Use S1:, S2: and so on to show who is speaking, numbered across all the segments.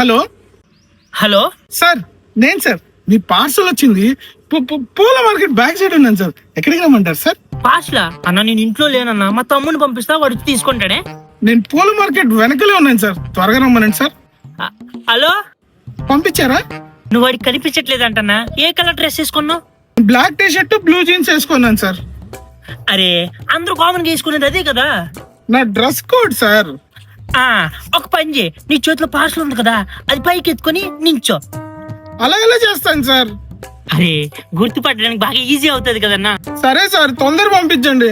S1: Hello
S2: hello
S1: sir, నేను sir మీ parcel వచ్చింది. పూల మార్కెట్ బ్యాక్ సైడ్ ఉన్నాను సార్. ఎక్కడికి రమ్మంటారు సార్?
S2: పాస్లా అన్న, నేను ఇంట్లో లేనన్నా, మా తమ్ముని పంపిస్తా, వాడు వచ్చి తీసుకుంటాడే.
S1: నేను పూల మార్కెట్ వెనకలే ఉన్నాను సార్. త్వరగా రమ్మనండి సార్.
S2: హలో,
S1: పంపించారా?
S2: నువ్వు వాడికి కనిపించట్లేదంటన్నా. ఏ కలర్ డ్రెస్ వేసుకున్నావు?
S1: Black T shirt, blue jeans వేసుకున్నాను సార్.
S2: అరే, అందరూ కామన్ గా వేసుకునేది అదే కదా.
S1: నా డ్రెస్ కోడ్ సార్.
S2: ఒక పని చేయి, నీ చేతిలో పార్సల్ ఉంది కదా, అది పైకి ఎత్తుకొని నించో.
S1: అలా ఎలా చేస్తాను సార్?
S2: అరే, గుర్తుపట్టడానికి బాగా ఈజీ అవుతుంది కదన్నా.
S1: సరే సార్, తొందర పంపించండి.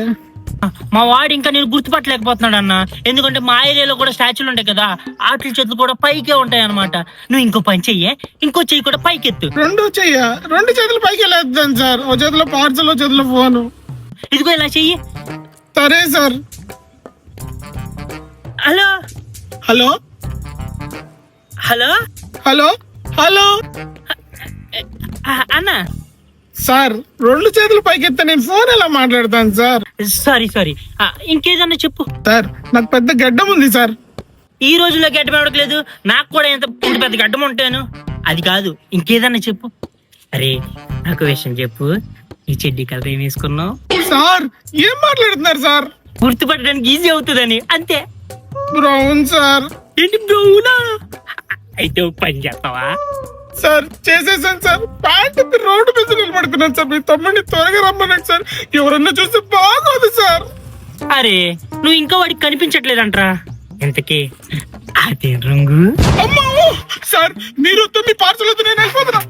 S2: మా వాడు ఇంకా నేను గుర్తుపట్టలేకపోతున్నాడు అన్న. ఎందుకంటే మా ఏరియాలో కూడా స్టాచ్యూలు ఉంటాయి కదా, ఆటల చేతులు కూడా పైకే ఉంటాయి అనమాట. నువ్వు ఇంకో పని చెయ్యే, ఇంకో చెయ్యి కూడా పైకి ఎత్తు.
S1: రెండు చేతులు పైకి వెళ్ళేద్దాను సార్. ఓ చేతిలో పార్సల్, ఓ చేతిలో ఫోను.
S2: ఇదిగో ఇలా చెయ్యి.
S1: సరే sir.
S2: Hello
S1: hello
S2: hello
S1: hello hello
S2: అన్న,
S1: సార్, రెండు చేతులు పైకి ఎత్తే నేను ఫోన్ ఎలా మాట్లాడతాను సార్?
S2: సారీ. ఇంకేదన్నా చెప్పు.
S1: సార్, నాకు పెద్ద గడ్డం ఉంది సార్.
S2: ఈ రోజుల్లో గడ్డం ఎవడలేదు, నాకు కూడా ఎంత పెద్ద గడ్డం ఉంటాను. అది కాదు, ఇంకేదన్నా చెప్పు. అరే, నాకు విషయం చెప్పు, ఈ చెడ్డీ కలర్ ఏం వేసుకున్నావు?
S1: సార్, ఏం మాట్లాడుతున్నారు సార్?
S2: గుర్తుపట్టడానికి ఈజీ అవుతుందని అంతే.
S1: Brown sir.
S2: ఏంటి బ్రౌనా? అయితే ఓ పని చేస్తావా?
S1: సార్, చేసేసాను సార్. ప్యాంట్ రోడ్డు మీద నిలబడుతున్నాను సార్. మీ తమ్ముడిని త్వరగా రమ్మన్నాడు సార్. ఎవరన్నా చూస్తే బాగోదు సార్.
S2: అరే, నువ్వు ఇంకా వాడికి కనిపించట్లేదంట్రా. ఎంతకీ అదే రంగు?
S1: అమ్మా సార్, మీరు మీ పార్సల్ వద్దు, నేను వెళ్ళిపోతున్నా.